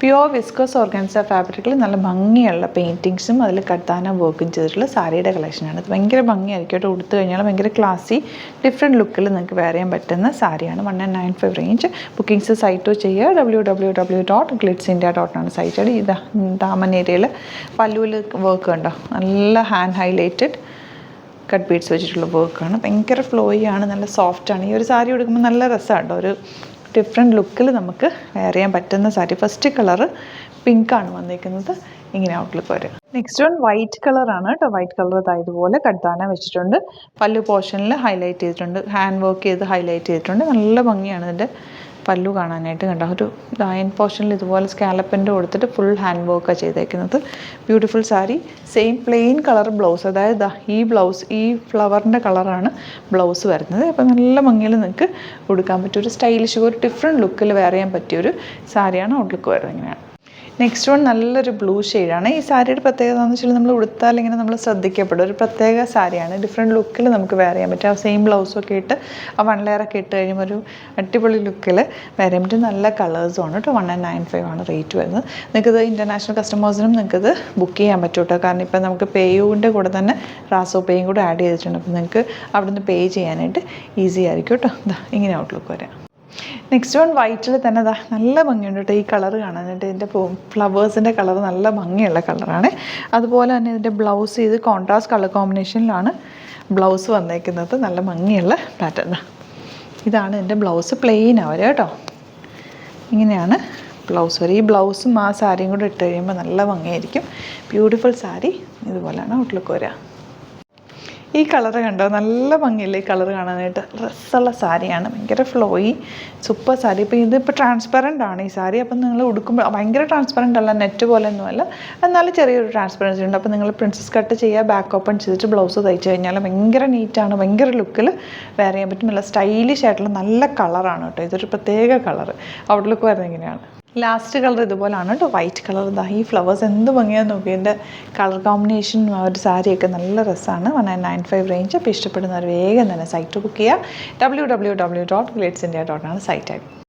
Pure viscous organza ഫാബ്രിക്കിൽ നല്ല ഭംഗിയുള്ള പെയിൻറ്റിങ്സും അതിൽ കട്ടാന വർക്കും ചെയ്തിട്ടുള്ള സാരിയുടെ കളക്ഷനാണ്. ഇത് ഭയങ്കര ഭംഗിയായിരിക്കും കേട്ടോ. ഉടുത്തു കഴിഞ്ഞാൽ ഭയങ്കര ക്ലാസി ഡിഫറെൻറ്റ് ലുക്കിൽ നിങ്ങൾക്ക് വെയർ ചെയ്യാൻ പറ്റുന്ന സാരിയാണ്. 195 റേഞ്ച്. ബുക്കിംഗ്സ് സൈറ്റോ ചെയ്യുക. www.glitzindia.com ആണ് സൈറ്റ്. ഇതാ ദാമൻ ഏരിയയിൽ പല്ലുവിൽ വർക്ക് കണ്ടോ, നല്ല ഹാൻഡ് ഹൈലൈറ്റഡ് കട്ട് ബീഡ്സ് വെച്ചിട്ടുള്ള വർക്കാണ്. ഭയങ്കര ഫ്ലോയി ആണ്, നല്ല സോഫ്റ്റാണ്. ഈ ഒരു സാരി ഉടുക്കുമ്പോൾ നല്ല രസമാണ് കേട്ടോ. ഒരു ഡിഫറെൻറ്റ് ലുക്കിൽ നമുക്ക് വെയർ ചെയ്യാൻ പറ്റുന്ന സാരി. ഫസ്റ്റ് കളറ് പിങ്കാണ് വന്നിരിക്കുന്നത്. ഇങ്ങനെ ഔട്ട്ലുക്ക് വരും. നെക്സ്റ്റ് വൺ വൈറ്റ് കളറാണ് കേട്ടോ. വൈറ്റ് കളർ ഇതുപോലെ കട്ടാന വെച്ചിട്ടുണ്ട്. പല്ലു പോർഷനിൽ ഹൈലൈറ്റ് ചെയ്തിട്ടുണ്ട്, ഹാൻഡ് വർക്ക് ചെയ്ത് ഹൈലൈറ്റ് ചെയ്തിട്ടുണ്ട്. നല്ല ഭംഗിയാണ് ഇതിൻ്റെ പല്ലു കാണാനായിട്ട്. കണ്ടോ, ഒരു ലൈൻ പോർഷനിൽ ഇതുപോലെ സ്കാലപ്പിൻ്റെ കൊടുത്തിട്ട് ഫുൾ ഹാൻഡ് വർക്കാണ് ചെയ്തേക്കുന്നത്. Beautiful sari. Same plain colour blouse, അതായത് ഈ ബ്ലൗസ് ഈ ഫ്ലവറിൻ്റെ കളറാണ് ബ്ലൗസ് വരുന്നത്. അപ്പോൾ നല്ല ഭംഗിയിൽ നിങ്ങൾക്ക് ഉടുക്കാൻ പറ്റിയ ഒരു സ്റ്റൈലിഷ്, ഒരു ഡിഫറെൻറ്റ് ലുക്കിൽ വെയർ ചെയ്യാൻ പറ്റിയൊരു സാരിയാണ് ഔട്ട്ലുക്ക് വരുന്നത്. ഇങ്ങനെയാണ്. നെക്സ്റ്റ് വൺ നല്ലൊരു ബ്ലൂ ഷെയ്ഡാണ്. ഈ സാരിയുടെ പ്രത്യേകത എന്ന് വെച്ചാൽ നമ്മൾ ഉടുത്താൽ ഇങ്ങനെ നമ്മൾ ശ്രദ്ധിക്കപ്പെടും. ഒരു പ്രത്യേക സാരിയാണ്. ഡിഫറെൻറ്റ് ലുക്കിൽ നമുക്ക് വെയർ ചെയ്യാൻ പറ്റും. ആ സെയിം ബ്ലൗസൊക്കെ ഇട്ട് ആ 1 ലെയറൊക്കെ ഇട്ട് കഴിയുമ്പോൾ ഒരു അടിപൊളി ലുക്കിൽ വെയർ ചെയ്യാൻ പറ്റും. നല്ല കളേഴ്സുമാണ് കേട്ടോ. 195 ആണ് റേറ്റ് വരുന്നത്. നിങ്ങൾക്കിത് ഇൻ്റർനാഷണൽ കസ്റ്റമേഴ്സിനും നിങ്ങൾക്കിത് ബുക്ക് ചെയ്യാൻ പറ്റും കേട്ടോ. കാരണം ഇപ്പോൾ നമുക്ക് പേയുവിൻ്റെ കൂടെ തന്നെ റാസോ പേയും കൂടെ ആഡ് ചെയ്തിട്ടുണ്ട്. അപ്പോൾ നിങ്ങൾക്ക് അവിടുന്ന് പേ ചെയ്യാനായിട്ട് ഈസി ആയിരിക്കും കേട്ടോ. ഇങ്ങനെ ഔട്ട്ലുക്ക് വരാം. നെക്സ്റ്റ് വൺ വൈറ്റിൽ തന്നെ നല്ല ഭംഗിയുണ്ട് കേട്ടോ. ഈ കളർ കാണാനായിട്ട് ഇതിൻ്റെ ഫ്ലവേഴ്സിൻ്റെ കളർ നല്ല ഭംഗിയുള്ള കളറാണ്. അതുപോലെ തന്നെ ഇതിൻ്റെ ബ്ലൗസ് ഇത് കോൺട്രാസ്റ്റ് കളർ കോമ്പിനേഷനിലാണ് ബ്ലൗസ് വന്നേക്കുന്നത്. നല്ല ഭംഗിയുള്ള പാറ്റേൺ. ഇതാണ് ഇതിൻ്റെ ബ്ലൗസ്. പ്ലെയിൻ ആവരുത് കേട്ടോ. ഇങ്ങനെയാണ് ബ്ലൗസ് വരും. ഈ ബ്ലൗസും ആ സാരിയും കൂടെ ഇട്ട് കഴിയുമ്പോൾ നല്ല ഭംഗിയായിരിക്കും. ബ്യൂട്ടിഫുൾ സാരി. ഇതുപോലെയാണ് ഔട്ട്ലുക്ക് വരിക. ഈ കളറ് കണ്ടോ, നല്ല ഭംഗിയില്ലേ ഈ കളർ കാണാനായിട്ട്. ഡ്രസ്സുള്ള സാരിയാണ്, ഭയങ്കര ഫ്ലോയി സൂപ്പർ സാരി. ഇപ്പോൾ ഇതിപ്പോൾ ട്രാൻസ്പെറൻ്റ് ആണ് ഈ സാരി. അപ്പം നിങ്ങൾ ഉടുക്കുമ്പോൾ ഭയങ്കര ട്രാൻസ്പെറൻ്റ് അല്ല, നെറ്റ് പോലെ ഒന്നുമല്ല, എന്നാലും ചെറിയൊരു ട്രാൻസ്പെറൻസി ഉണ്ട്. അപ്പോൾ നിങ്ങൾ പ്രിൻസസ് കട്ട് ചെയ്യുക, ബാക്ക് ഓപ്പൺ ചെയ്തിട്ട് ബ്ലൗസ് തയ്ച്ച് കഴിഞ്ഞാൽ ഭയങ്കര നീറ്റാണ്, ഭയങ്കര ലുക്കിൽ വെയർ ചെയ്യാൻ പറ്റും. നല്ല സ്റ്റൈലിഷ് ആയിട്ടുള്ള നല്ല കളറാണ് കേട്ടോ. ഇതൊരു പ്രത്യേക കളർ. ഔട്ട്ലുക്ക് വരുന്നത് ഇങ്ങനെയാണ്. ലാസ്റ്റ് കളർ ഇതുപോലാണ് കേട്ടോ. White colour. ഈ ഫ്ലവേഴ്സ് എന്ത് ഭംഗിയാന്ന് നോക്കി. എൻ്റെ കളർ കോമ്പിനേഷൻ ആ ഒരു സാരിയൊക്കെ നല്ല രസമാണ്. 195 റേഞ്ച്. അപ്പോൾ ഇഷ്ടപ്പെടുന്നവർ വേഗം തന്നെ സൈറ്റ് ബുക്ക് ചെയ്യുക. www.glitzindia.com ആണ് സൈറ്റ്.